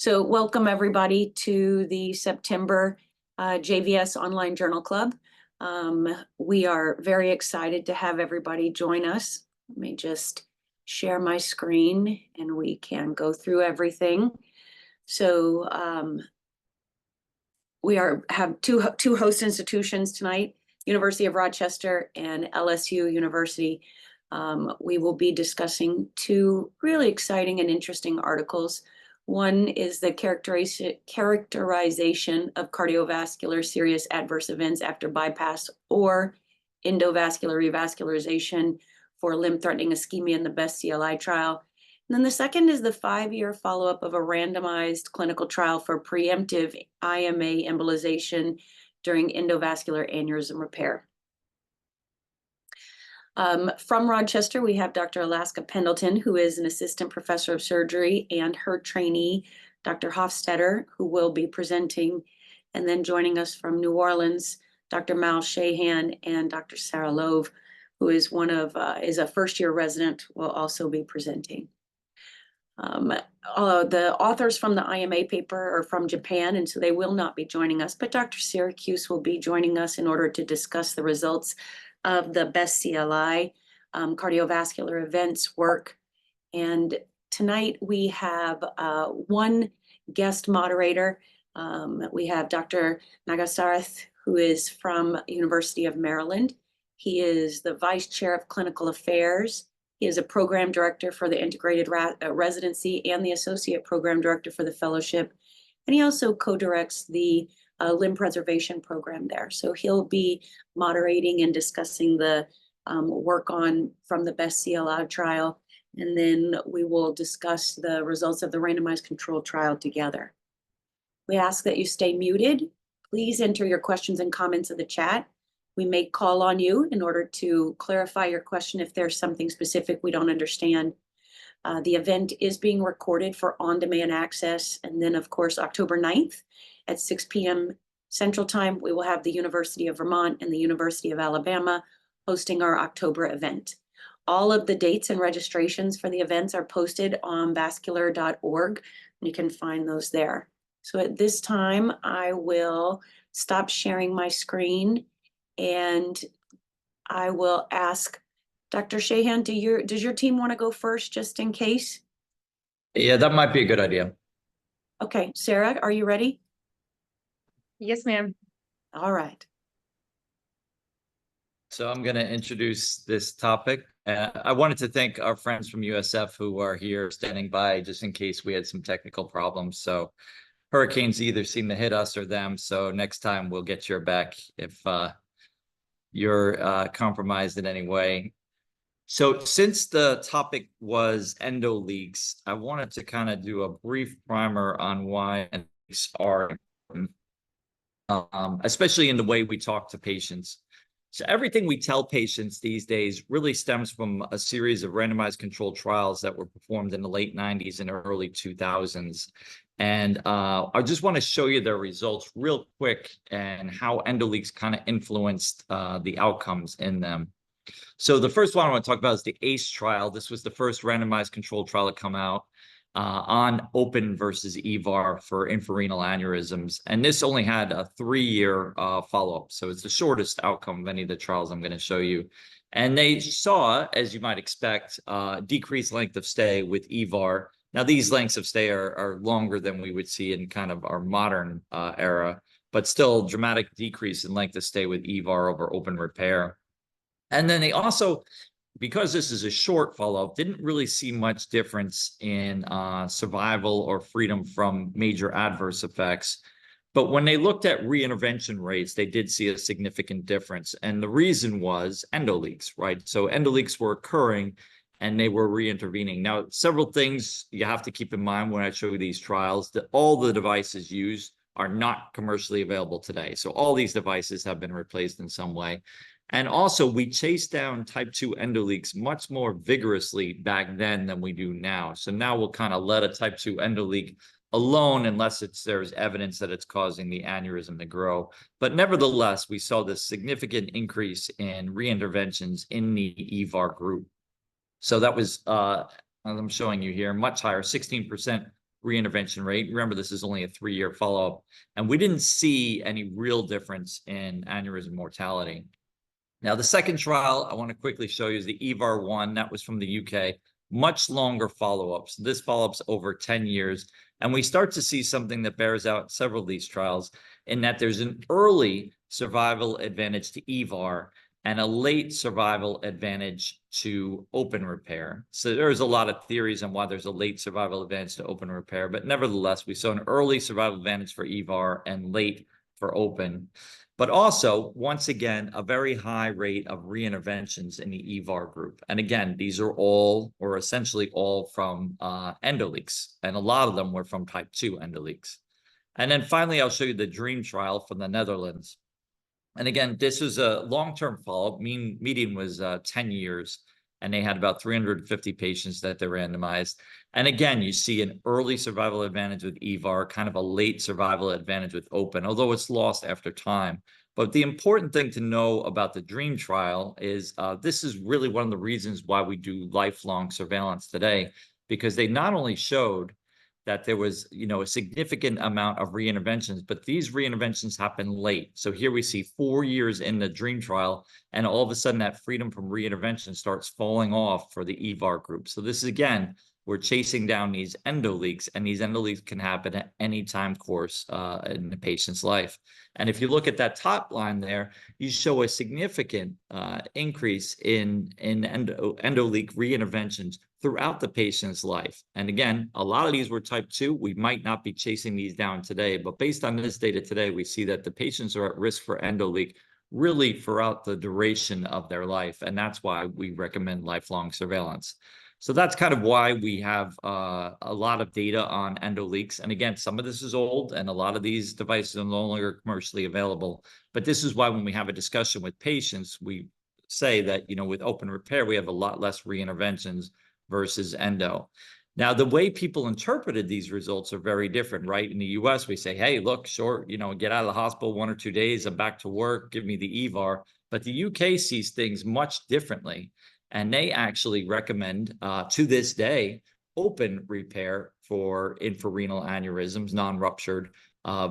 So welcome everybody to the September JVS Online Journal Club. We are very excited to have everybody join us. Let me just share my screen and we can go through everything. So we have two host institutions tonight, University of Rochester and LSU University. We will be discussing two really exciting and interesting articles. One is the characterization of cardiovascular serious adverse events after bypass or endovascular revascularization for limb-threatening ischemia in the BEST CLI trial. And then the second is the 5-year follow-up of a randomized clinical trial for preemptive IMA embolization during endovascular aneurysm repair. From Rochester, we have Dr. Alaska Pendleton, who is an assistant professor of surgery, and her trainee, Dr. Hofstetter, who will be presenting. And then joining us from New Orleans, Dr. Mal Shahan and Dr. Sarah Love, who is is a first-year resident, will also be presenting. The authors from the IMA paper are from Japan, and so they will not be joining us, but Dr. Syracuse will be joining us in order to discuss the results of the BEST CLI cardiovascular events work. And tonight we have one guest moderator. We have Dr. Nagasarath, who is from University of Maryland. He is the Vice Chair of Clinical Affairs. He is a program director for the integrated residency and the associate program director for the fellowship. And he also co-directs the limb preservation program there. So he'll be moderating and discussing the work from the BEST CLI trial. And then we will discuss the results of the randomized controlled trial together. We ask that you stay muted. Please enter your questions and comments in the chat. We may call on you in order to clarify your question if there's something specific we don't understand. The event is being recorded for on-demand access. And then, of course, October 9th at 6 p.m. Central Time, we will have the University of Vermont and the University of Alabama hosting our October event. All of the dates and registrations for the events are posted on vascular.org. You can find those there. So at this time, I will stop sharing my screen and I will ask Dr. Shahan, does your team want to go first just in case? Yeah, that might be a good idea. Okay, Sarah, are you ready? Yes, ma'am. All right. So I'm going to introduce this topic. I wanted to thank our friends from USF who are here standing by just in case we had some technical problems. So hurricanes either seem to hit us or them. So next time we'll get your back if you're compromised in any way. So since the topic was endo leaks, I wanted to kind of do a brief primer on why endo leaks are important, especially in the way we talk to patients. So everything we tell patients these days really stems from a series of randomized controlled trials that were performed in the late 90s and early 2000s. And I just want to show you their results real quick and how endo leaks kind of influenced the outcomes in them. So the first one I want to talk about is the ACE trial. This was the first randomized controlled trial to come out on open versus EVAR for infrarenal aneurysms. And this only had a 3-year follow-up. So it's the shortest outcome of any of the trials I'm going to show you. And they saw, as you might expect, decreased length of stay with EVAR. Now, these lengths of stay are longer than we would see in kind of our modern era, but still dramatic decrease in length of stay with EVAR over open repair. And then they also, because this is a short follow-up, didn't really see much difference in survival or freedom from major adverse effects. But when they looked at reintervention rates, they did see a significant difference. And the reason was endo leaks, right? So endo leaks were occurring and they were reintervening. Now, several things you have to keep in mind when I show you these trials, that all the devices used are not commercially available today. So all these devices have been replaced in some way. And also, we chased down type 2 endo leaks much more vigorously back then than we do now. So now we'll kind of let a type 2 endo leak alone unless there's evidence that it's causing the aneurysm to grow. But nevertheless, we saw this significant increase in reinterventions in the EVAR group. So that was, as I'm showing you here, much higher, 16% reintervention rate. Remember, this is only a 3-year follow-up, and we didn't see any real difference in aneurysm mortality. Now, the second trial I want to quickly show you is the EVAR-1. That was from the UK. Much longer follow-ups. This follow-up's over 10 years. And we start to see something that bears out several of these trials, in that there's an early survival advantage to EVAR and a late survival advantage to open repair. So there's a lot of theories on why there's a late survival advantage to open repair, but nevertheless, we saw an early survival advantage for EVAR and late for open. But also, once again, a very high rate of reinterventions in the EVAR group. And again, these are all, or essentially all, from endoleaks, and a lot of them were from type 2 endoleaks. And then finally, I'll show you the DREAM trial from the Netherlands. And again, this was a long-term follow-up. Median was 10 years, and they had about 350 patients that they randomized. And again, you see an early survival advantage with EVAR, kind of a late survival advantage with open, although it's lost after time. But the important thing to know about the DREAM trial is this is really one of the reasons why we do lifelong surveillance today, because they not only showed that there was, a significant amount of reinterventions, but these reinterventions happen late. So here we see 4 years in the DREAM trial, and all of a sudden that freedom from reintervention starts falling off for the EVAR group. So this is, again, we're chasing down these endoleaks, and these endoleaks can happen at any time course in the patient's life. And if you look at that top line there, you show a significant increase in endoleak reinterventions throughout the patient's life. And again, a lot of these were type 2. We might not be chasing these down today, but based on this data today, we see that the patients are at risk for endoleak really throughout the duration of their life. And that's why we recommend lifelong surveillance. So that's kind of why we have a lot of data on endoleaks. And again, some of this is old, and a lot of these devices are no longer commercially available. But this is why when we have a discussion with patients, we say that, with open repair, we have a lot less reinterventions versus endo. Now, the way people interpreted these results are very different, right? In the US, we say, hey, look, sure, get out of the hospital 1 or 2 days, I'm back to work, give me the EVAR. But the UK sees things much differently. And they actually recommend, to this day, open repair for infrarenal aneurysms, non-ruptured,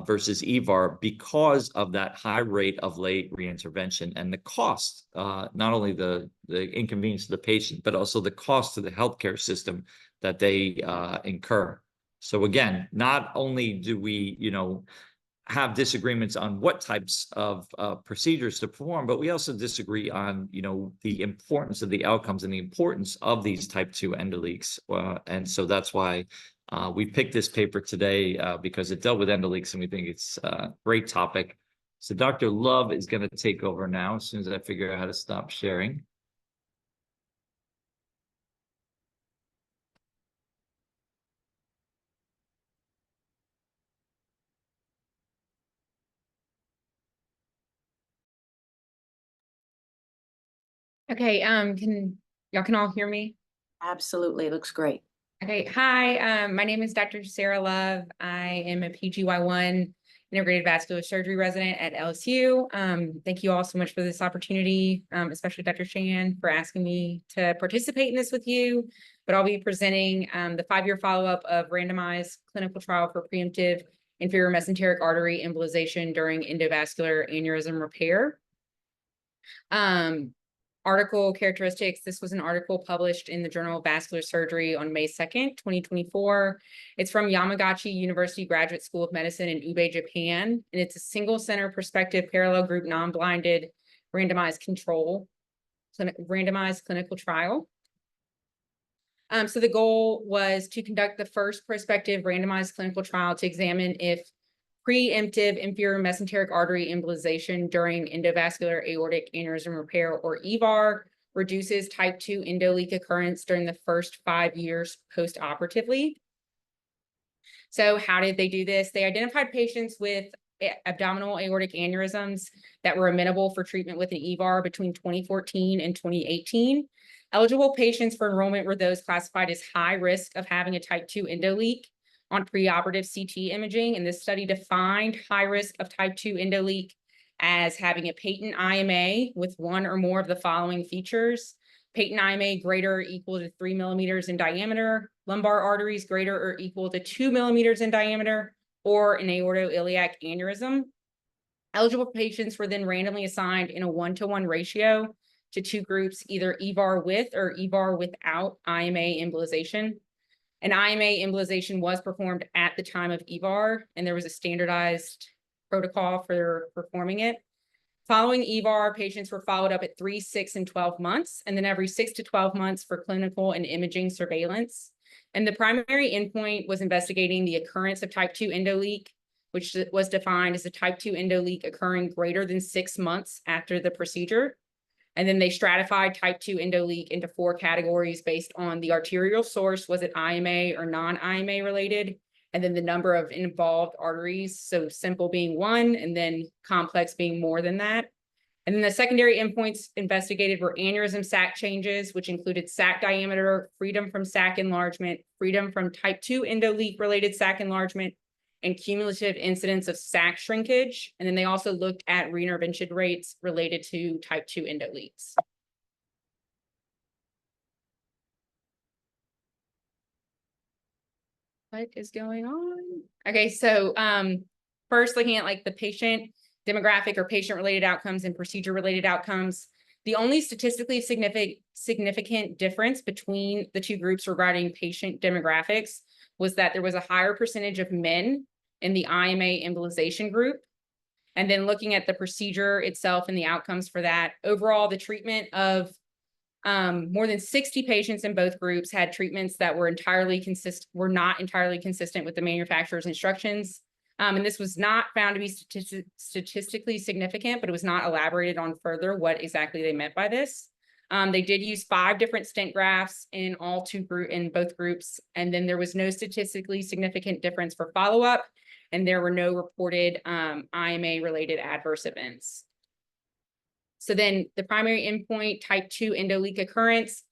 versus EVAR, because of that high rate of late reintervention and the cost, not only the inconvenience to the patient, but also the cost to the healthcare system that they incur. So again, not only do we, have disagreements on what types of procedures to perform, but we also disagree on, the importance of the outcomes and the importance of these type 2 endoleaks. And so that's why we picked this paper today, because it dealt with endoleaks, and we think it's a great topic. So Dr. Love is going to take over now as soon as I figure out how to stop sharing. Okay, y'all can all hear me? Absolutely, looks great. Okay, hi, my name is Dr. Sarah Love. I am a PGY1 integrated vascular surgery resident at LSU. Thank you all so much for this opportunity, especially Dr. Shan for asking me to participate in this with you. But I'll be presenting the 5-year follow-up of randomized clinical trial for preemptive inferior mesenteric artery embolization during endovascular aneurysm repair. Article characteristics. This was an article published in the Journal of Vascular Surgery on May 2nd, 2024. It's from Yamagata University Graduate School of Medicine in Ube, Japan. And it's a single center prospective parallel group non-blinded randomized clinical trial. So the goal was to conduct the first prospective randomized clinical trial to examine if preemptive inferior mesenteric artery embolization during endovascular aortic aneurysm repair, or EVAR, reduces type 2 endoleak occurrence during the first 5 years post-operatively. So how did they do this? They identified patients with abdominal aortic aneurysms that were amenable for treatment with an EVAR between 2014 and 2018. Eligible patients for enrollment were those classified as high risk of having a type 2 endoleak on preoperative CT imaging, and this study defined high risk of type 2 endoleak as having a patent IMA with one or more of the following features: patent IMA greater or equal to 3 millimeters in diameter, lumbar arteries greater or equal to 2 millimeters in diameter, or an aortoiliac aneurysm. Eligible patients were then randomly assigned in a 1-to-1 ratio to two groups, either EVAR with or EVAR without IMA embolization. An IMA embolization was performed at the time of EVAR, and there was a standardized protocol for performing it. Following EVAR, patients were followed up at 3, 6, and 12 months, and then every 6 to 12 months for clinical and imaging surveillance. And the primary endpoint was investigating the occurrence of type 2 endoleak, which was defined as a type 2 endoleak occurring greater than 6 months after the procedure. And then they stratified type 2 endoleak into 4 categories based on the arterial source, was it IMA or non-IMA related, and then the number of involved arteries, so simple being 1, and then complex being more than that. And then the secondary endpoints investigated were aneurysm sac changes, which included sac diameter, freedom from sac enlargement, freedom from type 2 endoleak related sac enlargement, and cumulative incidence of sac shrinkage. And then they also looked at reintervention rates related to type 2 endoleaks. What is going on? Okay, so first looking at like the patient demographic or patient-related outcomes and procedure-related outcomes, the only statistically significant difference between the two groups regarding patient demographics was that there was a higher percentage of men in the IMA embolization group. And then looking at the procedure itself and the outcomes for that, overall, the treatment of more than 60 patients in both groups had treatments that were not entirely consistent with the manufacturer's instructions. And this was not found to be statistically significant, but it was not elaborated on further what exactly they meant by this. They did use 5 different stent grafts in both groups, and then there was no statistically significant difference for follow-up, and there were no reported IMA-related adverse events. So then the primary endpoint, type 2 endoleak occurrence,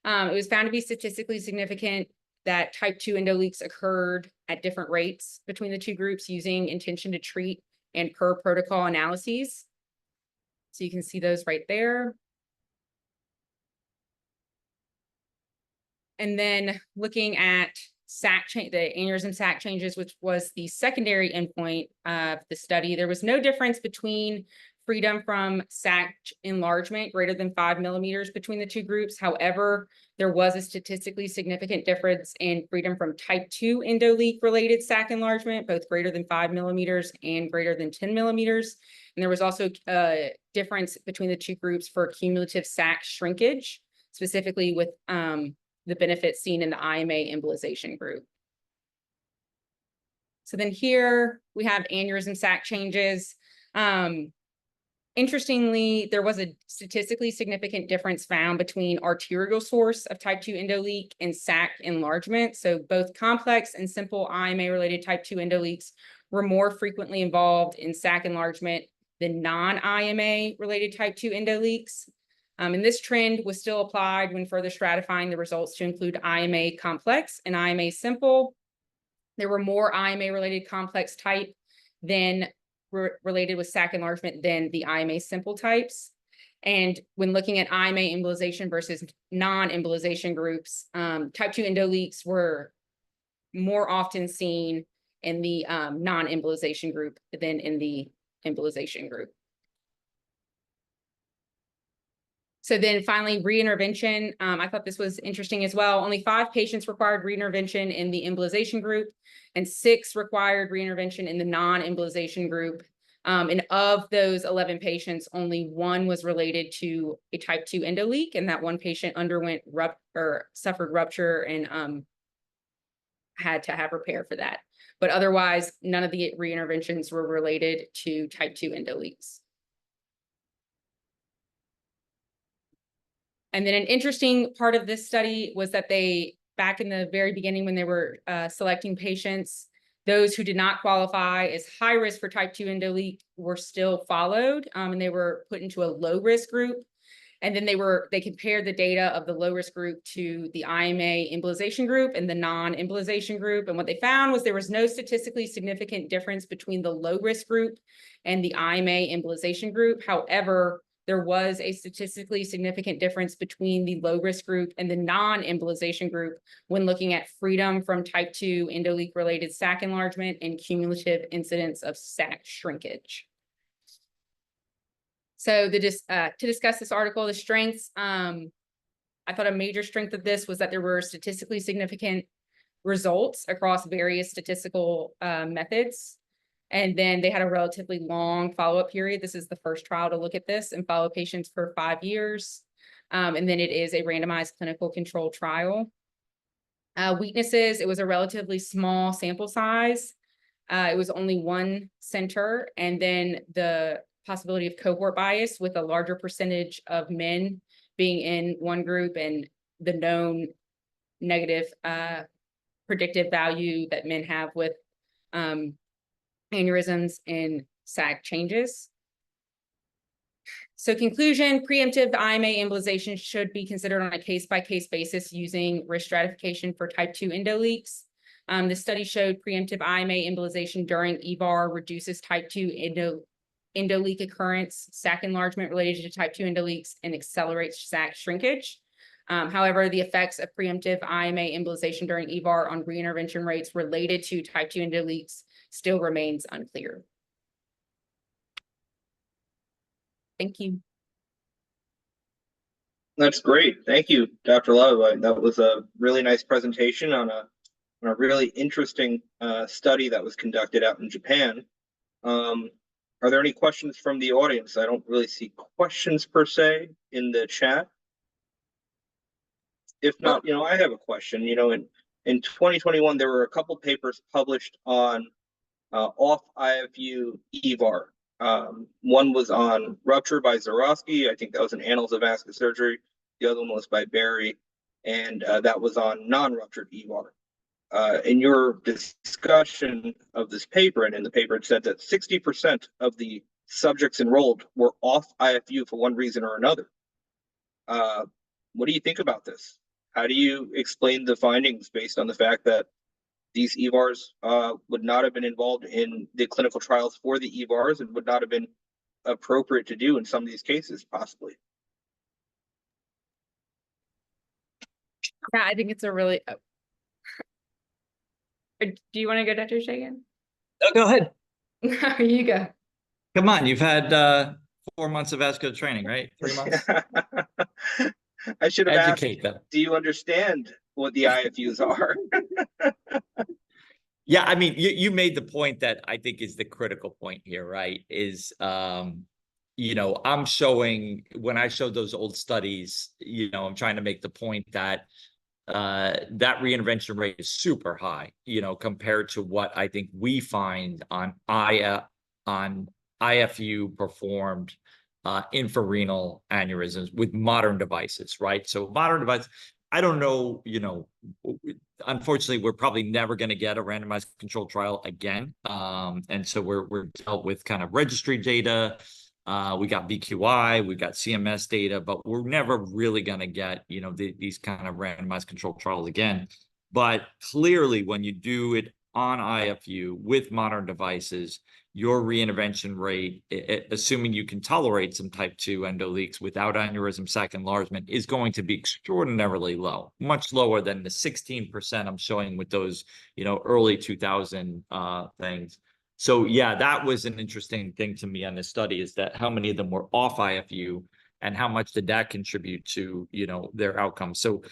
it was found to be statistically significant that type 2 endoleaks occurred at different rates between the two groups using intention to treat and per protocol analyses. So you can see those right there. And then looking at the aneurysm sac changes, which was the secondary endpoint of the study, there was no difference between freedom from sac enlargement greater than 5 millimeters between the two groups. However, there was a statistically significant difference in freedom from type 2 endoleak related sac enlargement, both greater than 5 millimeters and greater than 10 millimeters. And there was also a difference between the two groups for cumulative sac shrinkage, specifically with the benefits seen in the IMA embolization group. So then here we have aneurysm sac changes. Interestingly, there was a statistically significant difference found between arterial source of type 2 endoleak and sac enlargement. So both complex and simple IMA-related type 2 endoleaks were more frequently involved in sac enlargement than non-IMA-related type 2 endoleaks. And this trend was still applied when further stratifying the results to include IMA complex and IMA simple. There were more IMA-related complex type than related with sac enlargement than the IMA simple types. And when looking at IMA embolization versus non-embolization groups, type 2 endoleaks were more often seen in the non-embolization group than in the embolization group. So then finally, reintervention. I thought this was interesting as well. Only 5 patients required reintervention in the embolization group, and 6 required reintervention in the non-embolization group. And of those 11 patients, only 1 was related to a type 2 endoleak, and that 1 patient suffered rupture and had to have repair for that. But otherwise, none of the reinterventions were related to type 2 endoleaks. And then an interesting part of this study was that back in the very beginning when they were selecting patients, those who did not qualify as high risk for type 2 endoleak were still followed, and they were put into a low risk group. And then they compared the data of the low risk group to the IMA embolization group and the non-embolization group. And what they found was there was no statistically significant difference between the low risk group and the IMA embolization group. However, there was a statistically significant difference between the low-risk group and the non-embolization group when looking at freedom from type 2 endoleak-related sac enlargement and cumulative incidence of sac shrinkage. So to discuss this article, the strengths, I thought a major strength of this was that there were statistically significant results across various statistical methods. And then they had a relatively long follow-up period. This is the first trial to look at this and follow patients for 5 years. And then it is a randomized clinical control trial. Weaknesses, it was a relatively small sample size. It was only one center. And then the possibility of cohort bias with a larger percentage of men being in one group and the known negative predictive value that men have with aneurysms and sac changes. So conclusion, preemptive IMA embolization should be considered on a case-by-case basis using risk stratification for type 2 endoleaks. The study showed preemptive IMA embolization during EVAR reduces type 2 endoleak occurrence, sac enlargement related to type 2 endoleaks, and accelerates sac shrinkage. However, the effects of preemptive IMA embolization during EVAR on reintervention rates related to type 2 endoleaks still remains unclear. Thank you. That's great. Thank you, Dr. Love. That was a really nice presentation on a really interesting study that was conducted out in Japan. Are there any questions from the audience? I don't really see questions per se in the chat. If not, I have a question. In 2021, there were a couple papers published on off IFU EVAR. One was on rupture by Zarowski. I think that was in Annals of Vascular Surgery. The other one was by Barry, and that was on non-ruptured EVAR. In your discussion of this paper, and in the paper, it said that 60% of the subjects enrolled were off IFU for one reason or another. What do you think about this? How do you explain the findings based on the fact that these EVARs would not have been involved in the clinical trials for the EVARs and would not have been appropriate to do in some of these cases, possibly? Yeah, I think it's a really. Do you want to go, Dr. Shagan? Oh, go ahead. No, you go. Come on, you've had 4 months of vascular training, right? 3 months. I should have Educate asked, them. do you understand what the IFUs are? Yeah, I mean, you made the point that I think is the critical point here, right? Is I'm showing, when I showed those old studies, I'm trying to make the point that that reintervention rate is super high, compared to what I think we find on IFU performed infrarenal aneurysms with modern devices, right? So modern devices, I don't know, unfortunately, we're probably never going to get a randomized controlled trial again. And so we're dealt with kind of registry data. We got BQI, we got CMS data, but we're never really going to get, these kind of randomized controlled trials again. But clearly, when you do it on IFU with modern devices, your reintervention rate, assuming you can tolerate some type 2 endoleaks without aneurysm sac enlargement, is going to be extraordinarily low, much lower than the 16% I'm showing with those, early 2000 things. So yeah, that was an interesting thing to me on this study, is that how many of them were off IFU and how much did that contribute to, their outcomes. So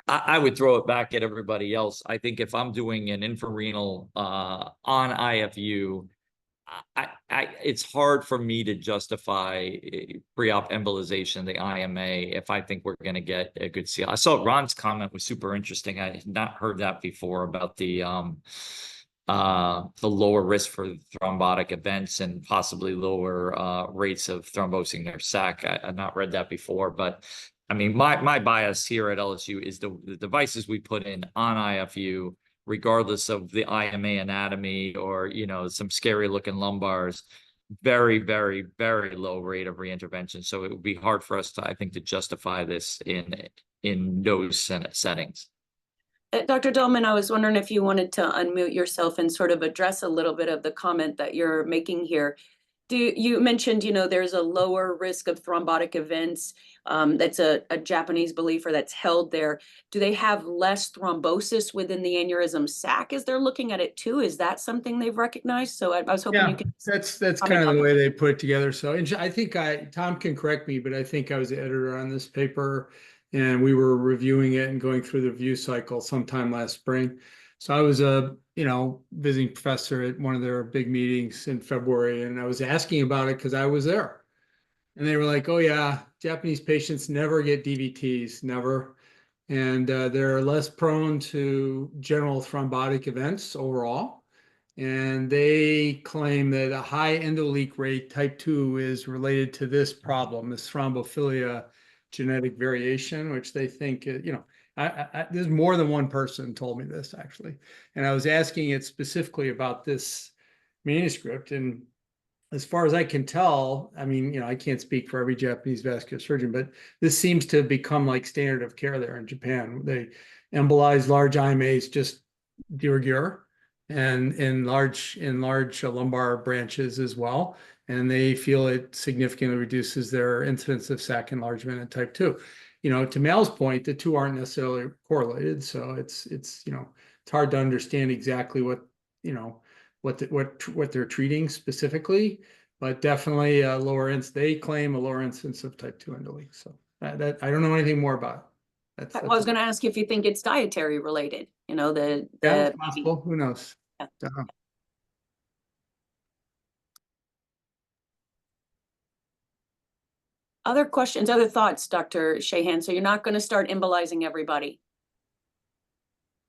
I would throw it back at everybody else. I think if I'm doing an infrarenal on IFU, it's hard for me to justify pre-op embolization, the IMA, if I think we're going to get a good CL. I saw Ron's comment was super interesting. I had not heard that before about the lower risk for thrombotic events and possibly lower rates of thrombosing their sac. I've not read that before, but I mean, my bias here at LSU is the devices we put in on IFU, regardless of the IMA anatomy or, some scary looking lumbars, very, very, very low rate of reintervention. So it would be hard for us to, I think, to justify this in those settings. Dr. Dolman, I was wondering if you wanted to unmute yourself and sort of address a little bit of the comment that you're making here. You mentioned, there's a lower risk of thrombotic events. That's a Japanese belief or that's held there. Do they have less thrombosis within the aneurysm sac as they're looking at it too? Is that something they've recognized? So I was hoping Yeah, you could. that's comment kind of on the that. way they put it together. So, and I think Tom can correct me, but I think I was the editor on this paper, and we were reviewing it and going through the review cycle sometime last spring. So I was a, visiting professor at one of their big meetings in February, and I was asking about it because I was there. And they were like, "Oh yeah, Japanese patients never get DVTs, never. And they're less prone to general thrombotic events overall. And they claim that a high endoleak rate type 2 is related to this problem, this thrombophilia genetic variation, which they think, there's more than one person told me this actually. And I was asking it specifically about this manuscript. And as far as I can tell, I mean, I can't speak for every Japanese vascular surgeon, but this seems to become like standard of care there in Japan. They embolize large IMAs just de rigueur and in large lumbar branches as well. And they feel it significantly reduces their incidence of sac enlargement in type 2. To Mal's point, the two aren't necessarily correlated. So it's hard to understand exactly what they're treating specifically, but definitely they claim a lower incidence of type 2 endoleak. So that I don't know anything more about it. I was going to ask you if you think it's dietary related, yeah, it's possible. Who knows? Yeah. Other questions, other thoughts, Dr. Shahan? So you're not going to start embolizing everybody.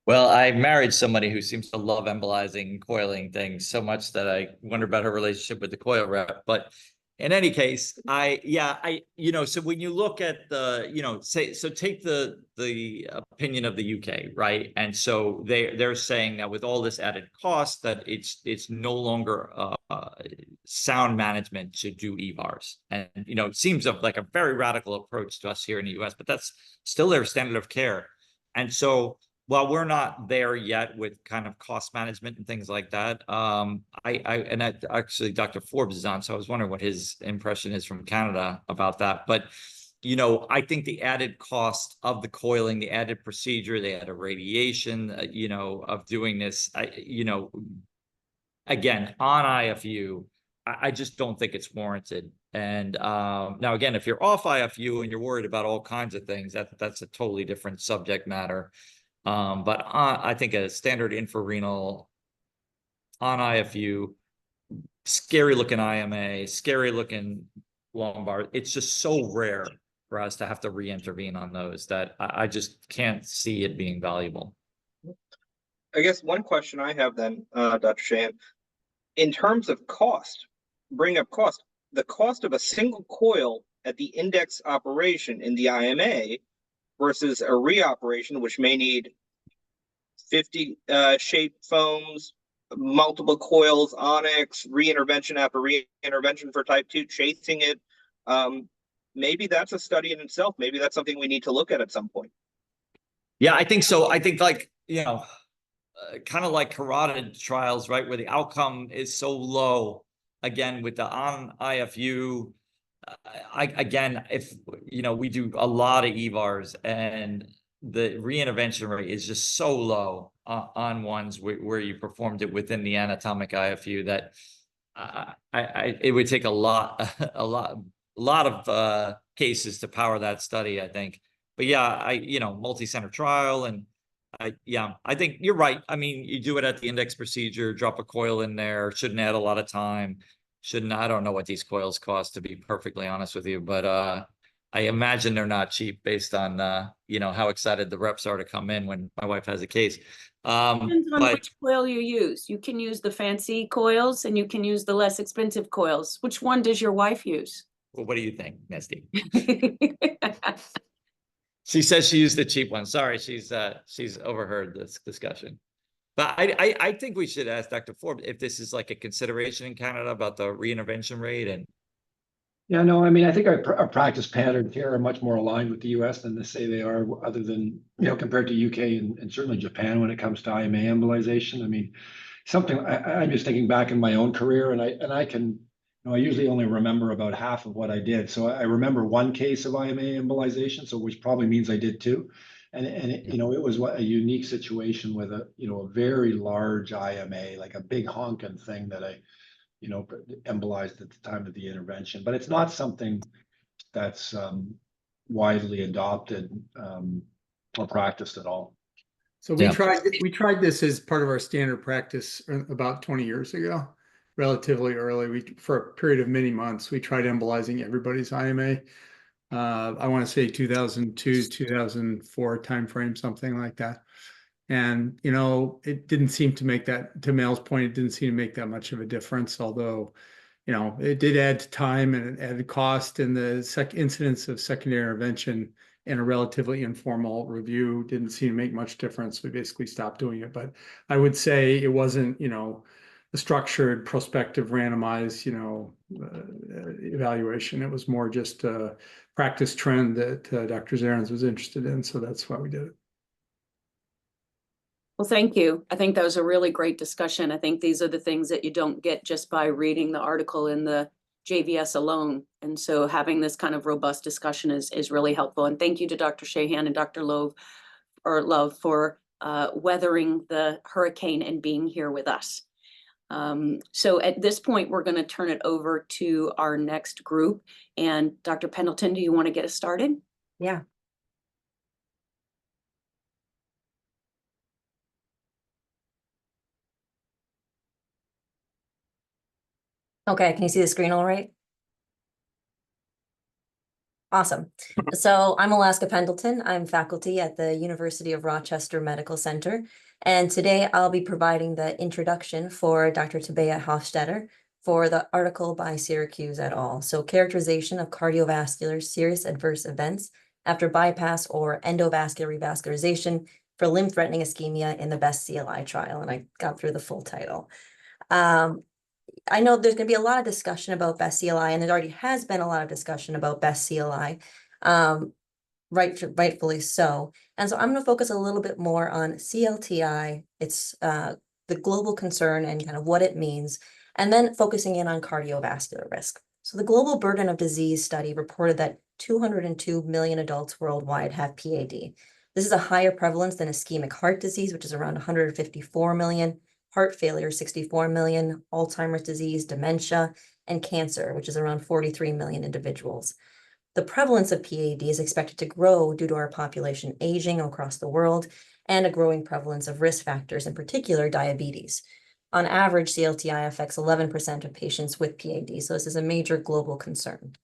Well, I married somebody who seems to love embolizing and coiling things so much that I wonder about her relationship with the coil rep. But in any case, so when you look at take the opinion of the UK, right? And so they're saying that with all this added cost, that it's no longer sound management to do EVARs. And, it seems like a very radical approach to us here in the US, but that's still their standard of care. And so while we're not there yet with kind of cost management and things like that, actually Dr. Forbes is on, so I was wondering what his impression is from Canada about that. But I think the added cost of the coiling, the added procedure, the added radiation, of doing this, again on IFU, I just don't think it's warranted. And now again, if you're off IFU and you're worried about all kinds of things, that's a totally different subject matter. But I think a standard infrarenal on IFU, scary looking IMA, scary looking lumbar. It's just so rare for us to have to re-intervene on those that I just can't see it being valuable. I guess one question I have then, Dr. Shahan, in terms of cost, the cost of a single coil at the index operation in the IMA versus a reoperation, which may need 50 shape foams, multiple coils, onyx, reintervention after reintervention for type 2, chasing it. Maybe that's a study in itself. Maybe that's something we need to look at some point. Yeah, I think so. I think kind of like carotid trials, right, where the outcome is so low. Again, with the on IFU, if we do a lot of EVARs and the reintervention rate is just so low on ones where you performed it within the anatomic IFU that it would take a lot of cases to power that study, I think. But yeah, multi-center trial, and I think you're right. I mean, you do it at the index procedure, drop a coil in there, shouldn't add a lot of time. I don't know what these coils cost, to be perfectly honest with you, but I imagine they're not cheap based on how excited the reps are to come in when my wife has a case. Depends on which coil you use. You can use the fancy coils and you can use the less expensive coils. Which one does your wife use? Well, what do you think, Misty? She says she used the cheap one. Sorry, she's overheard this discussion. But I think we should ask Dr. Forbes if this is like a consideration in Canada about the reintervention rate. And yeah, no, I mean, I think our practice patterns here are much more aligned with the US than they say they are, other than, compared to UK and certainly Japan when it comes to IMA embolization. I mean, I'm just thinking back in my own career, and I can I usually only remember about half of what I did. So I remember one case of IMA embolization, so which probably means I did two. And it, it was a unique situation with a, a very large IMA, like a big honking thing that I, embolized at the time of the intervention. But it's not something that's widely adopted or practiced at all. So we tried this as part of our standard practice about 20 years ago, relatively early. For a period of many months, we tried embolizing everybody's IMA. I want to say 2002, 2004 timeframe, something like that. And, it didn't seem to make that, to Mel's point, it didn't seem to make that much of a difference, although, it did add to time and it added cost, and the incidence of secondary intervention in a relatively informal review didn't seem to make much difference. We basically stopped doing it. But I would say it wasn't, a structured, prospective, randomized, evaluation. It was more just a practice trend that Dr. Zarens was interested in. So that's why we did it. Well, thank you. I think that was a really great discussion. I think these are the things that you don't get just by reading the article in the JVS alone. And so having this kind of robust discussion is really helpful. And thank you to Dr. Shahan and Dr. Love for weathering the hurricane and being here with us. So at this point, we're going to turn it over to our next group. And Dr. Pendleton, do you want to get us started? Yeah. Okay, can you see the screen all right? Awesome. So I'm Alaska Pendleton. I'm faculty at the University of Rochester Medical Center. And today I'll be providing the introduction for Dr. Tabea Hofstetter for the article by Syracuse et al. So characterization of cardiovascular serious adverse events after bypass or endovascular revascularization for limb-threatening ischemia in the BEST CLI trial. And I got through the full title. I know there's going to be a lot of discussion about BEST CLI, and there already has been a lot of discussion about BEST CLI, rightfully so. And so I'm going to focus a little bit more on CLTI, its the global concern and kind of what it means, and then focusing in on cardiovascular risk. So the Global Burden of Disease study reported that 202 million adults worldwide have PAD. This is a higher prevalence than ischemic heart disease, which is around 154 million, heart failure, 64 million, Alzheimer's disease, dementia, and cancer, which is around 43 million individuals. The prevalence of PAD is expected to grow due to our population aging across the world and a growing prevalence of risk factors, in particular diabetes. On average, CLTI affects 11% of patients with PAD, so this is a major global concern.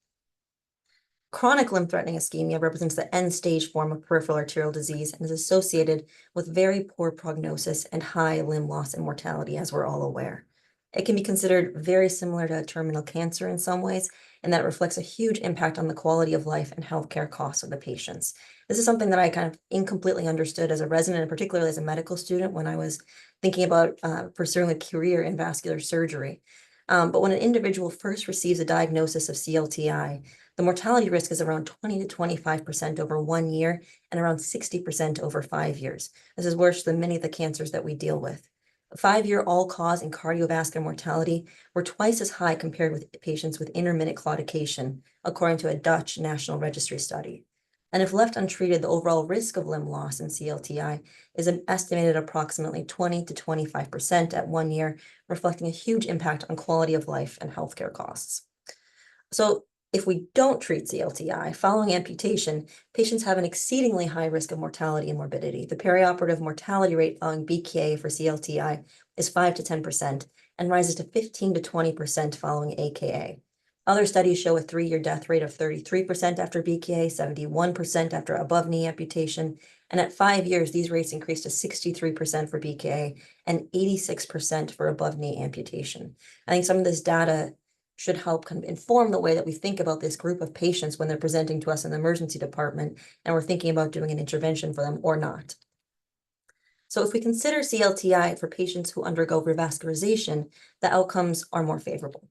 Chronic limb-threatening ischemia represents the end-stage form of peripheral arterial disease and is associated with very poor prognosis and high limb loss and mortality, as we're all aware. It can be considered very similar to terminal cancer in some ways, and that reflects a huge impact on the quality of life and healthcare costs of the patients. This is something that I kind of incompletely understood as a resident, and particularly as a medical student when I was thinking about pursuing a career in vascular surgery. But when an individual first receives a diagnosis of CLTI, the mortality risk is around 20 to 25% over 1 year and around 60% over 5 years. This is worse than many of the cancers that we deal with. 5-year all-cause and cardiovascular mortality were twice as high compared with patients with intermittent claudication, according to a Dutch National Registry study. And if left untreated, the overall risk of limb loss in CLTI is an estimated approximately 20 to 25% at 1 year, reflecting a huge impact on quality of life and healthcare costs. So if we don't treat CLTI, following amputation, patients have an exceedingly high risk of mortality and morbidity. The perioperative mortality rate following BKA for CLTI is 5 to 10% and rises to 15 to 20% following AKA. Other studies show a 3-year death rate of 33% after BKA, 71% after above-knee amputation, and at 5 years, these rates increased to 63% for BKA and 86% for above-knee amputation. I think some of this data should help kind of inform the way that we think about this group of patients when they're presenting to us in the emergency department and we're thinking about doing an intervention for them or not. So if we consider CLTI for patients who undergo revascularization, the outcomes are more favorable.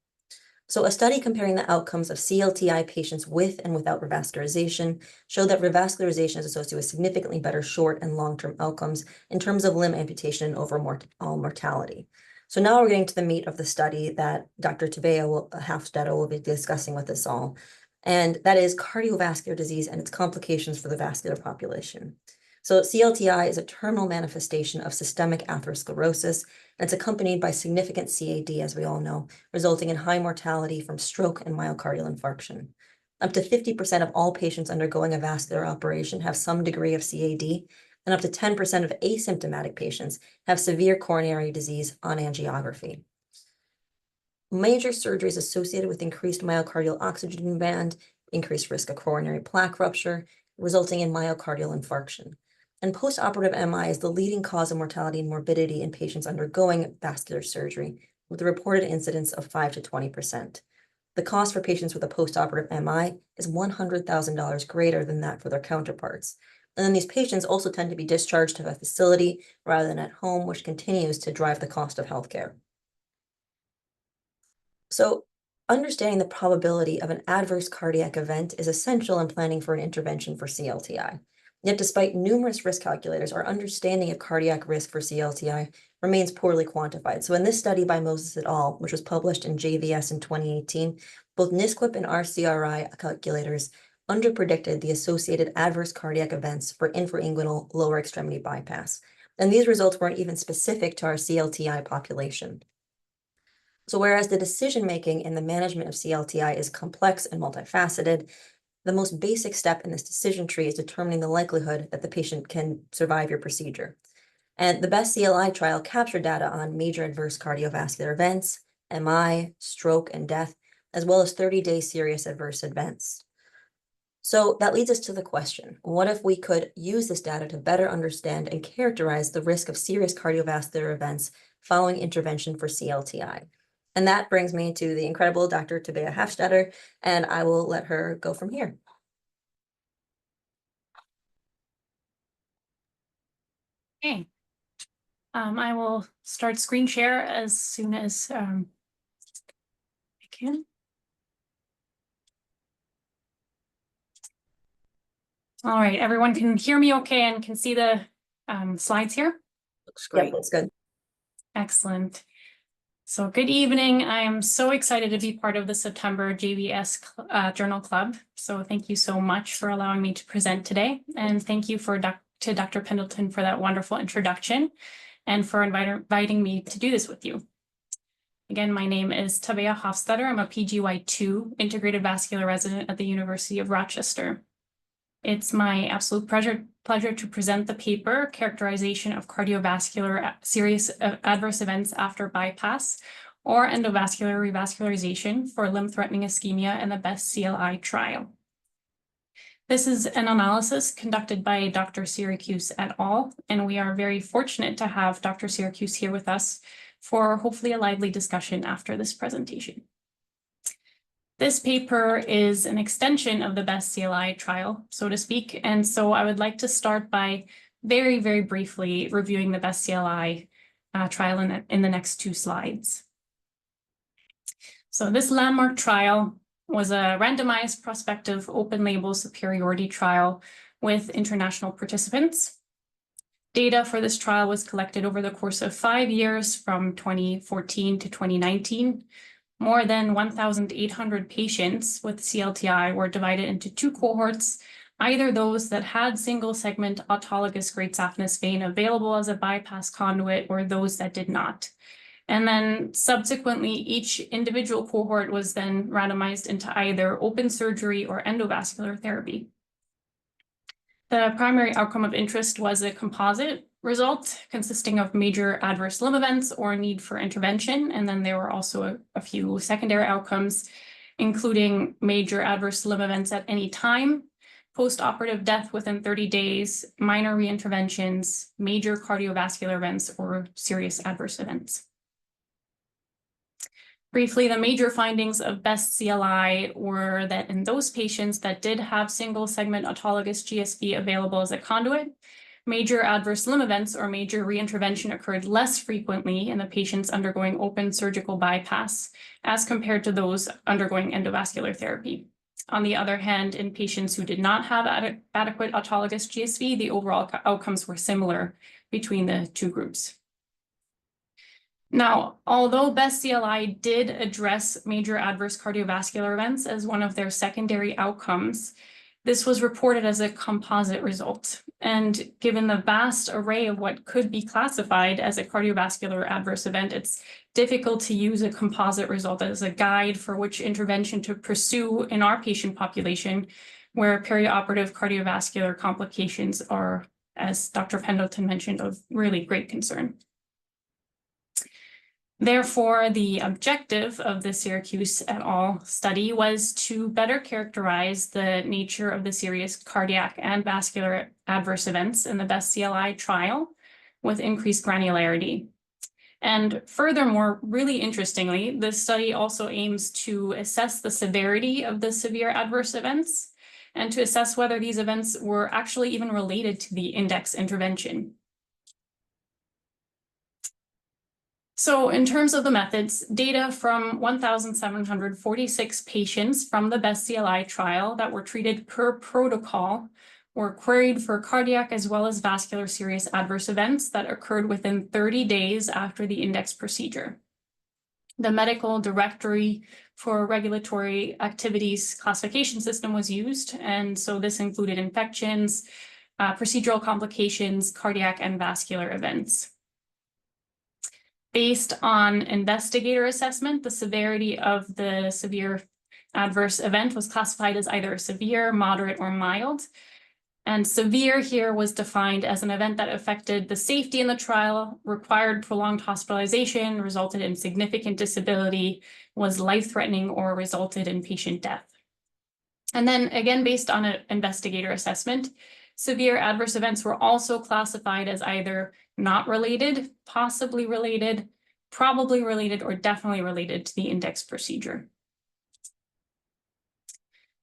So a study comparing the outcomes of CLTI patients with and without revascularization showed that revascularization is associated with significantly better short and long-term outcomes in terms of limb amputation and overall mortality. So now we're getting to the meat of the study that Dr. Hafstetter will be discussing with us all. And that is cardiovascular disease and its complications for the vascular population. So CLTI is a terminal manifestation of systemic atherosclerosis, and it's accompanied by significant CAD, as we all know, resulting in high mortality from stroke and myocardial infarction. Up to 50% of all patients undergoing a vascular operation have some degree of CAD, and up to 10% of asymptomatic patients have severe coronary disease on angiography. Major surgeries associated with increased myocardial oxygen demand, increased risk of coronary plaque rupture, resulting in myocardial infarction. And postoperative MI is the leading cause of mortality and morbidity in patients undergoing vascular surgery, with a reported incidence of 5 to 20%. The cost for patients with a postoperative MI is $100,000 greater than that for their counterparts. And then these patients also tend to be discharged to a facility rather than at home, which continues to drive the cost of healthcare. So understanding the probability of an adverse cardiac event is essential in planning for an intervention for CLTI. Yet despite numerous risk calculators, our understanding of cardiac risk for CLTI remains poorly quantified. So in this study by Moses et al., which was published in JVS in 2018, both NSQIP and RCRI calculators underpredicted the associated adverse cardiac events for infrainguinal lower extremity bypass. And these results weren't even specific to our CLTI population. So whereas the decision-making in the management of CLTI is complex and multifaceted, the most basic step in this decision tree is determining the likelihood that the patient can survive your procedure. And the BEST CLI trial captured data on major adverse cardiovascular events, MI, stroke, and death, as well as 30-day serious adverse events. So that leads us to the question, what if we could use this data to better understand and characterize the risk of serious cardiovascular events following intervention for CLTI? And that brings me to the incredible Dr. Tabea Hafstetter, and I will let her go from here. Okay. I will start screen share as soon as I can. All right, everyone can hear me okay and can see the slides here? Looks great. Yep, that's good. Excellent. So good evening. I am so excited to be part of the September JVS Journal Club. So thank you so much for allowing me to present today. And thank you to Dr. Pendleton for that wonderful introduction and for inviting me to do this with you. Again, my name is Tabea Hofstetter. I'm a PGY2 integrated vascular resident at the University of Rochester. It's my absolute pleasure to present the paper, Characterization of Cardiovascular Serious Adverse Events After Bypass or Endovascular Revascularization for Limb-Threatening Ischemia in the BEST CLI trial. This is an analysis conducted by Dr. Syracuse et al., and we are very fortunate to have Dr. Syracuse here with us for hopefully a lively discussion after this presentation. This paper is an extension of the BEST CLI trial, so to speak, and so I would like to start by very, very briefly reviewing the BEST CLI trial in the next two slides. So this landmark trial was a randomized prospective open-label superiority trial with international participants. Data for this trial was collected over the course of 5 years from 2014 to 2019. More than 1,800 patients with CLTI were divided into two cohorts, either those that had single-segment autologous great saphenous vein available as a bypass conduit or those that did not. And then subsequently, each individual cohort was then randomized into either open surgery or endovascular therapy. The primary outcome of interest was a composite result consisting of major adverse limb events or need for intervention. And then there were also a few secondary outcomes, including major adverse limb events at any time, post-operative death within 30 days, minor reinterventions, major cardiovascular events, or serious adverse events. Briefly, the major findings of BEST CLI were that in those patients that did have single segment autologous GSV available as a conduit, major adverse limb events or major reintervention occurred less frequently in the patients undergoing open surgical bypass as compared to those undergoing endovascular therapy. On the other hand, in patients who did not have adequate autologous GSV, the overall outcomes were similar between the two groups. Now, although Best CLI did address major adverse cardiovascular events as one of their secondary outcomes, this was reported as a composite result. And given the vast array of what could be classified as a cardiovascular adverse event, it's difficult to use a composite result as a guide for which intervention to pursue in our patient population, where perioperative cardiovascular complications are, as Dr. Pendleton mentioned, of really great concern. Therefore, the objective of the Syracuse et al. Study was to better characterize the nature of the serious cardiac and vascular adverse events in the Best CLI trial with increased granularity. And furthermore, really interestingly, this study also aims to assess the severity of the severe adverse events and to assess whether these events were actually even related to the index intervention. So in terms of the methods, data from 1,746 patients from the Best CLI trial that were treated per protocol were queried for cardiac as well as vascular serious adverse events that occurred within 30 days after the index procedure. The medical directory for regulatory activities classification system was used, and so this included infections, procedural complications, cardiac and vascular events. Based on investigator assessment, the severity of the severe adverse event was classified as either severe, moderate, or mild. And severe here was defined as an event that affected the safety in the trial, required prolonged hospitalization, resulted in significant disability, was life-threatening, or resulted in patient death. And then again, based on an investigator assessment, severe adverse events were also classified as either not related, possibly related, probably related, or definitely related to the index procedure.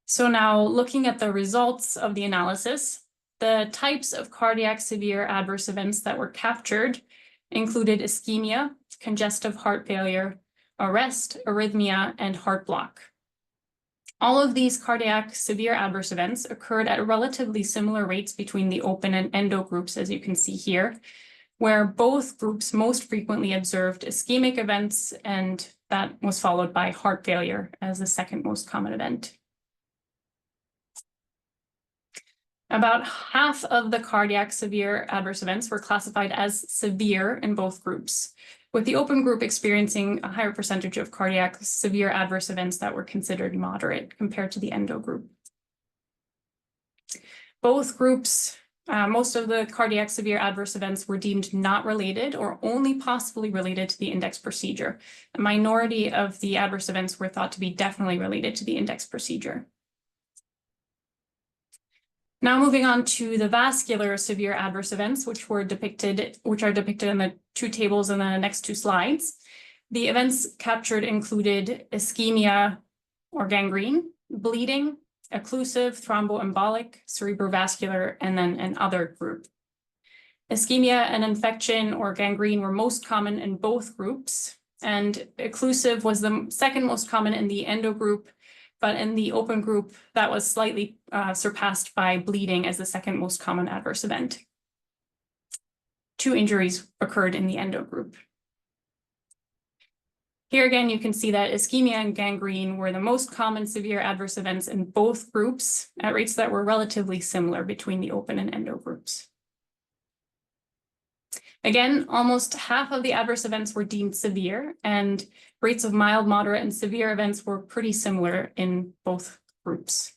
So now looking at the results of the analysis, the types of cardiac severe adverse events that were captured included ischemia, congestive heart failure, arrest, arrhythmia, and heart block. All of these cardiac severe adverse events occurred at relatively similar rates between the open and endo groups, as you can see here, where both groups most frequently observed ischemic events, and that was followed by heart failure as the second most common event. About half of the cardiac severe adverse events were classified as severe in both groups, with the open group experiencing a higher percentage of cardiac severe adverse events that were considered moderate compared to the endo group. Both groups, most of the cardiac severe adverse events were deemed not related or only possibly related to the index procedure. A minority of the adverse events were thought to be definitely related to the index procedure. Now moving on to the vascular severe adverse events, which are depicted in the two tables in the next two slides. The events captured included ischemia or gangrene, bleeding, occlusive, thromboembolic, cerebrovascular, and then an other group. Ischemia and infection or gangrene were most common in both groups, and occlusive was the second most common in the endo group, but in the open group, that was slightly surpassed by bleeding as the second most common adverse event. 2 injuries occurred in the endo group. Here again, you can see that ischemia and gangrene were the most common severe adverse events in both groups at rates that were relatively similar between the open and endo groups. Again, almost half of the adverse events were deemed severe, and rates of mild, moderate, and severe events were pretty similar in both groups.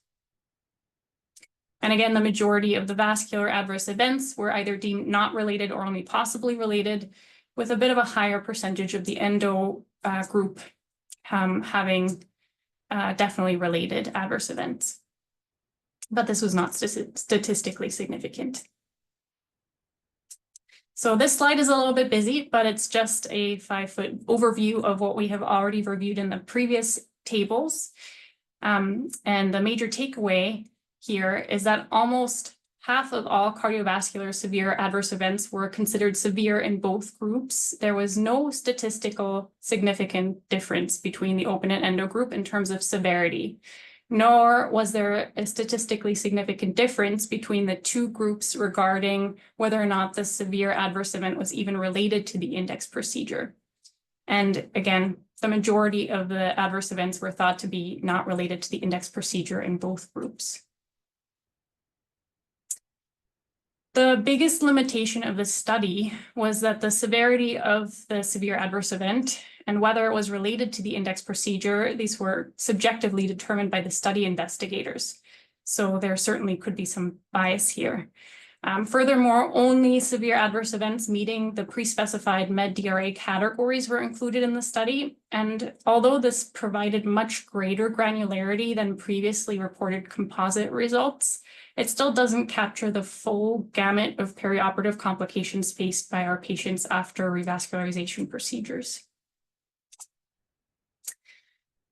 And again, the majority of the vascular adverse events were either deemed not related or only possibly related, with a bit of a higher percentage of the endo group having definitely related adverse events. But this was not statistically significant. So this slide is a little bit busy, but it's just a 5-foot overview of what we have already reviewed in the previous tables. And the major takeaway here is that almost half of all cardiovascular severe adverse events were considered severe in both groups. There was no statistical significant difference between the open and endo group in terms of severity, nor was there a statistically significant difference between the two groups regarding whether or not the severe adverse event was even related to the index procedure. And again, the majority of the adverse events were thought to be not related to the index procedure in both groups. The biggest limitation of the study was that the severity of the severe adverse event and whether it was related to the index procedure, these were subjectively determined by the study investigators. So there certainly could be some bias here. Furthermore, only severe adverse events meeting the pre-specified med-DRA categories were included in the study. And although this provided much greater granularity than previously reported composite results, it still doesn't capture the full gamut of perioperative complications faced by our patients after revascularization procedures.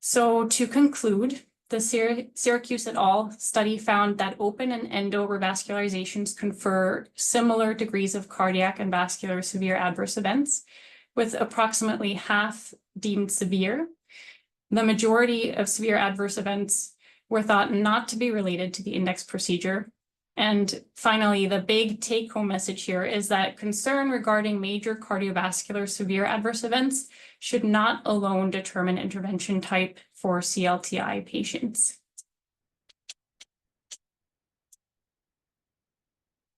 So to conclude, the Syracuse et al. Study found that open and endo revascularizations confer similar degrees of cardiac and vascular severe adverse events, with approximately half deemed severe. The majority of severe adverse events were thought not to be related to the index procedure. And finally, the big take-home message here is that concern regarding major cardiovascular severe adverse events should not alone determine intervention type for CLTI patients.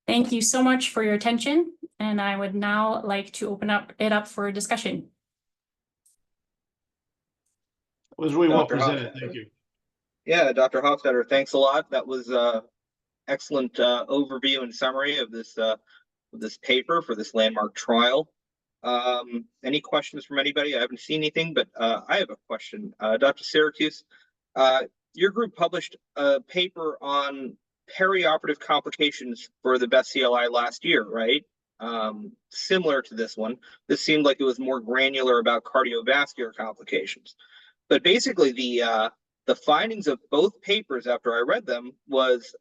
Thank you so much for your attention, and I would now like to open it up for discussion. It was really well Dr. presented. Hofstetter. Thank you. Yeah, Dr. Hofstetter, thanks a lot. That was excellent overview and summary of this paper for this landmark trial. Any questions from anybody? I haven't seen anything, but I have a question. Dr. Syracuse, your group published a paper on perioperative complications for the best CLI last year, right? Similar to this one. This seemed like it was more granular about cardiovascular complications. But basically, the findings of both papers after I read them was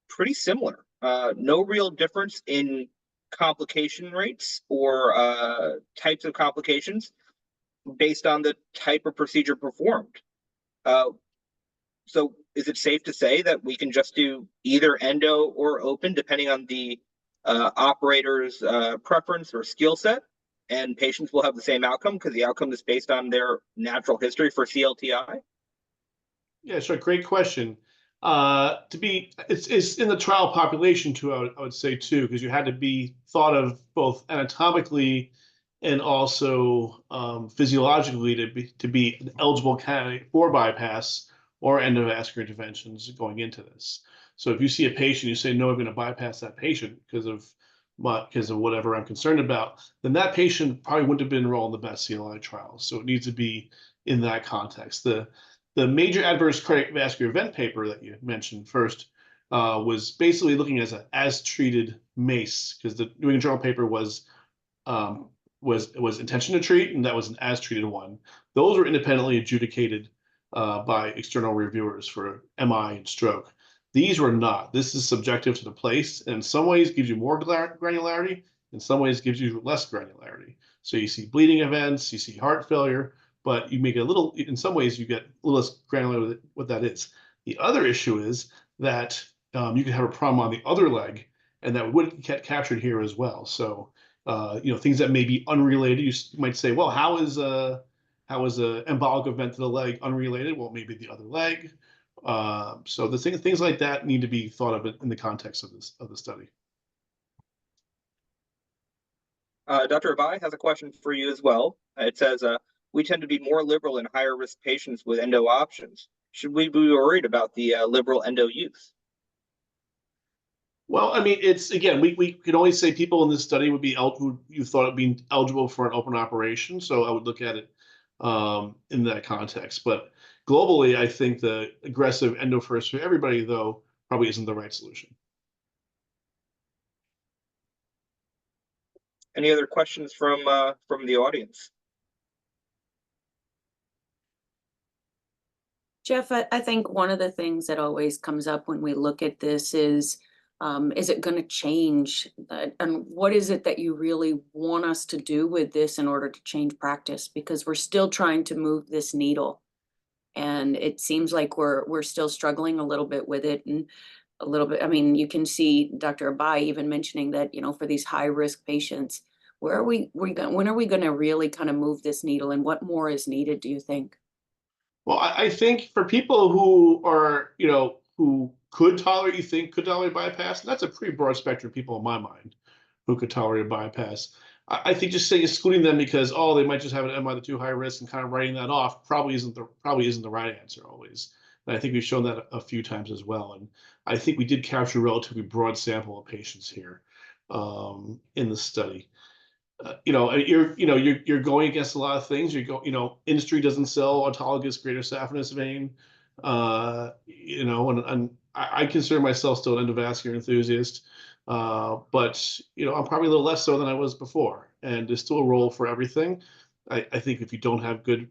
pretty similar. No real difference in complication rates or types of complications based on the type of procedure performed. So is it safe to say that we can just do either endo or open depending on the operator's preference or skill set, and patients will have the same outcome because the outcome is based on their natural history for CLTI? Yeah, sure. Great question. It's in the trial population too, I would say too, because you had to be thought of both anatomically and also physiologically to be an eligible candidate for bypass or endovascular interventions going into this. So if you see a patient, you say, no, I'm going to bypass that patient because of whatever I'm concerned about, then that patient probably wouldn't have been enrolled in the best CLI trial. So it needs to be in that context. The major adverse cardiovascular event paper that you mentioned first was basically looking as treated MACE, because the New England Journal paper was intention to treat, and that was an as treated one. Those were independently adjudicated by external reviewers for MI and stroke. These were not. This is subjective to the place, and in some ways gives you more granularity, in some ways gives you less granularity. So you see bleeding events, you see heart failure, but you make it a little, in some ways you get a little less granular with what that is. The other issue is that you can have a problem on the other leg, and that would get captured here as well. So things that may be unrelated, you might say, well, how is a embolic event to the leg unrelated? Well, maybe the other leg. So the things like that need to be thought of in the context of the study. Dr. Abai has a question for you as well. It says, we tend to be more liberal in higher risk patients with endo options. Should we be worried about the liberal endo use? Well, I mean, it's, again, we could only say people in this study would be you thought of being eligible for an open operation. So I would look at it in that context. But globally, I think the aggressive endo first for everybody, though, probably isn't the right solution. Any other questions from the audience? Jeff, I think one of the things that always comes up when we look at this is it going to change? And what is it that you really want us to do with this in order to change practice? Because we're still trying to move this needle. And it seems like we're still struggling a little bit with it, and a little bit. I mean, you can see Dr. Abai even mentioning that, for these high risk patients, Where are when are we gonna really kind of move this needle, and what more is needed, do you think? Well, I think for people who are, who could tolerate, could tolerate bypass, and that's a pretty broad spectrum of people in my mind who could tolerate a bypass. I think just say excluding them because, oh, they might just have an MI that's too high risk and kind of writing that off probably isn't the right answer always. And I think we've shown that a few times as well. And I think we did capture a relatively broad sample of patients here in the study. You're going against a lot of things. Industry doesn't sell autologous greater saphenous vein. And I consider myself still an endovascular enthusiast. But I'm probably a little less so than I was before. And there's still a role for everything. I think if you don't have good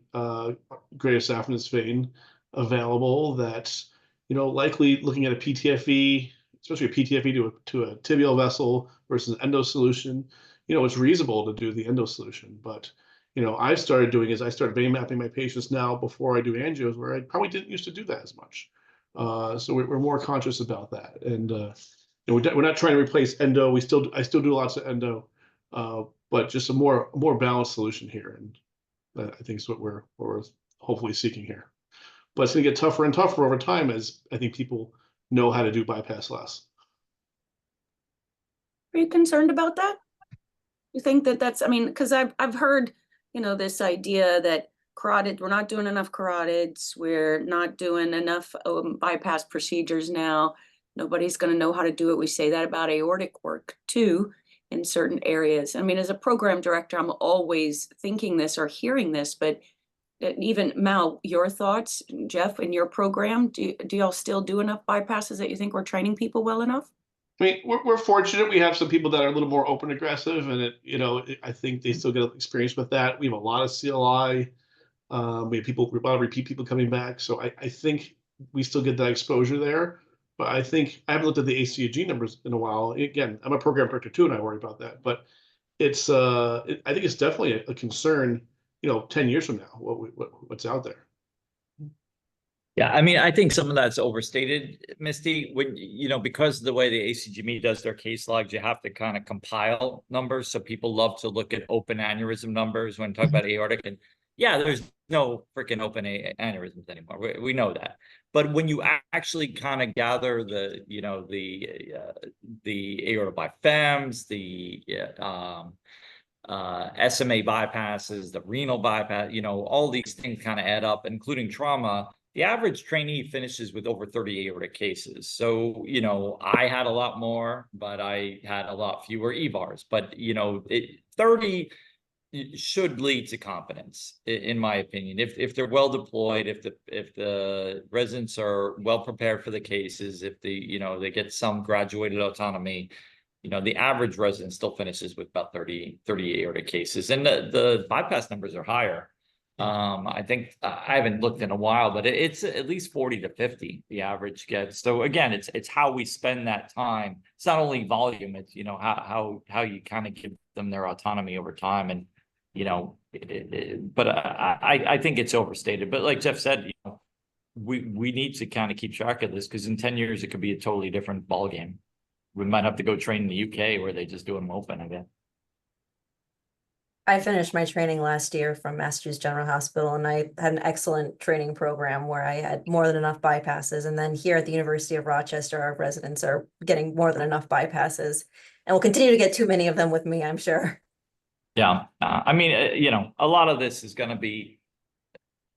greater saphenous vein available, that likely looking at a PTFE, especially a PTFE to a tibial vessel versus an endo solution, it's reasonable to do the endo solution. But I started vein mapping my patients now before I do angios, where I probably didn't used to do that as much. So we're more conscious about that, and we're not trying to replace endo. I still do lots of endo, but just a more balanced solution here, and I think is what we're hopefully seeking here. But it's going to get tougher and tougher over time as I think people know how to do bypass less. Are you concerned about that? You think that's, I mean, because I've heard, this idea that we're not doing enough carotids, we're not doing enough bypass procedures now. Nobody's going to know how to do it. We say that about aortic work too, in certain areas. I mean, as a program director, I'm always thinking this or hearing this, but even Mal, your thoughts, Jeff, in your program, do y'all still do enough bypasses that you think we're training people well enough? I mean, we're fortunate. We have some people that are a little more open aggressive, and I think they still get experience with that. We have a lot of CLI. We have a lot of repeat people coming back. So I think we still get that exposure there. But I think I haven't looked at the ACG numbers in a while. Again, I'm a program director too, and I worry about that. But it's I think it's definitely a concern. 10 years from now, what's out there. Yeah, I mean, I think some of that's overstated, Misty. When because of the way the ACGME does their case logs, you have to kind of compile numbers. So people love to look at open aneurysm numbers when talking about aortic. And yeah, there's no freaking open aneurysms anymore. We know that. But when you actually kind of gather the aorta bifems, the SMA bypasses, the renal bypass, all these things kind of add up, including trauma. The average trainee finishes with over 30 aortic cases. So, I had a lot more, but I had a lot fewer EVARs. But, 30 should lead to competence, in my opinion. If they're well deployed, if the residents are well prepared for the cases, if they get some graduated autonomy, the average resident still finishes with about 30 aortic cases. And the bypass numbers are higher. I think I haven't looked in a while, but it's at least 40 to 50 the average gets. So again, it's how we spend that time. It's not only volume, it's how you kind of give them their autonomy over time. And but I think it's overstated. But like Jeff said, we need to kind of keep track of this, because in 10 years it could be a totally different ballgame. We might have to go train in the UK where they just do them open again. I finished my training last year from Massachusetts General Hospital, and I had an excellent training program where I had more than enough bypasses. And then here at the University of Rochester, our residents are getting more than enough bypasses, and will continue to get too many of them with me, I'm sure. Yeah, I mean, a lot of this is going to be,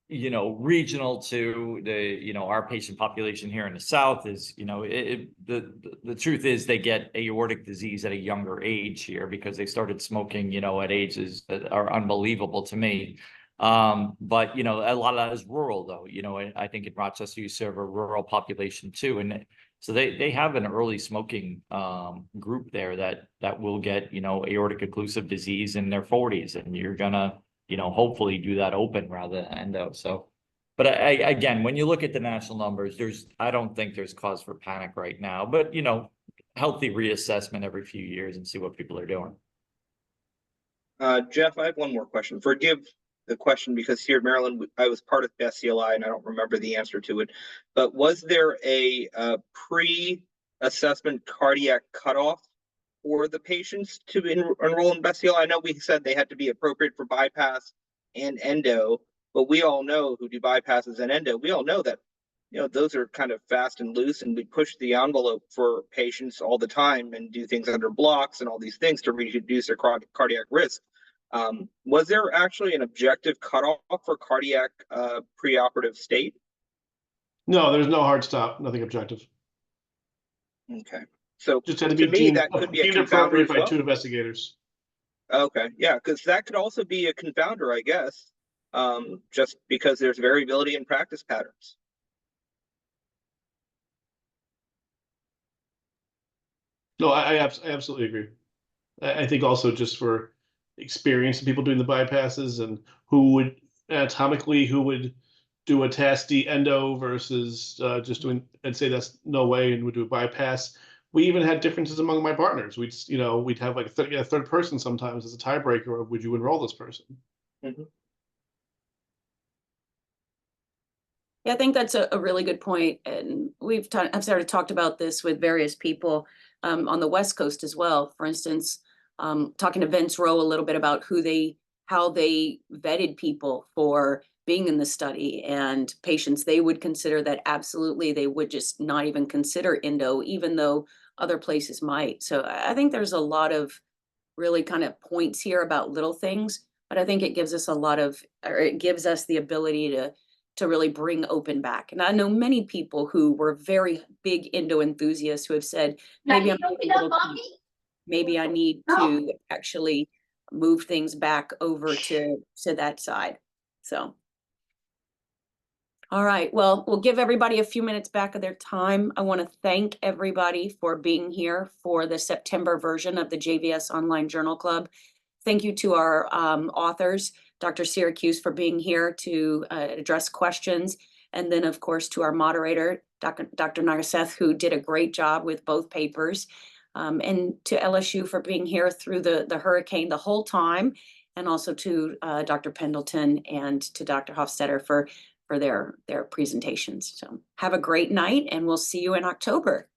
regional to the, our patient population here in the South is, the truth is they get aortic disease at a younger age here because they started smoking, at ages that are unbelievable to me. But, a lot of that is rural though, I think in Rochester you serve a rural population too. And so they have an early smoking group there that will get, aortic occlusive disease in their 40s, and you're gonna hopefully do that open rather than endo. So, but again, when you look at the national numbers, I don't think there's cause for panic right now, but healthy reassessment every few years and see what people are doing. Jeff, I have one more question. Forgive the question, because here in Maryland, I was part of SCLI and I don't remember the answer to it, but was there a pre-assessment cardiac cutoff for the patients to enroll in best CLI? I know we said they had to be appropriate for bypass and endo, but we all know who do bypasses and endo. We all know that, you know, those are kind of fast and loose, and we push the envelope for patients all the time and do things under blocks and all these things to reduce their cardiac risk. Was there actually an objective cutoff for cardiac preoperative state? No, there's no hard stop, nothing objective. Okay, so Just had to to be me, deemed, that could be a deemed confounder appropriate as by well. 2 investigators. Okay, yeah, because that could also be a confounder, I guess, just because there's variability in practice patterns. No, I absolutely agree. I think also just for experience of people doing the bypasses and who would anatomically, who would do a TASD endo versus just doing, and say that's no way and would do a bypass. We even had differences among my partners. We'd have like a third person sometimes as a tiebreaker of would you enroll this person? Mm-hmm. Yeah, I think that's a really good point, and I've sort of talked about this with various people on the West Coast as well. For instance, talking to Vince Rowe a little bit about how they vetted people for being in the study, and patients they would consider that absolutely they would just not even consider endo, even though other places might. So I think there's a lot of really kind of points here about little things, but I think it gives us it gives us the ability to really bring open back. And I know many people who were very big endo enthusiasts who have said, maybe I'm a little maybe I need to actually move things back over to that side. So. All right, well, we'll give everybody a few minutes back of their time. I want to thank everybody for being here for the September version of the JVS Online Journal Club. Thank you to our authors, Dr. Syracuse, for being here to address questions. And then, of course, to our moderator, Dr. Nagaseth, who did a great job with both papers. And to LSU for being here through the hurricane the whole time. And also to Dr. Pendleton and to Dr. Hofstetter for their presentations. So have a great night, and we'll see you in October.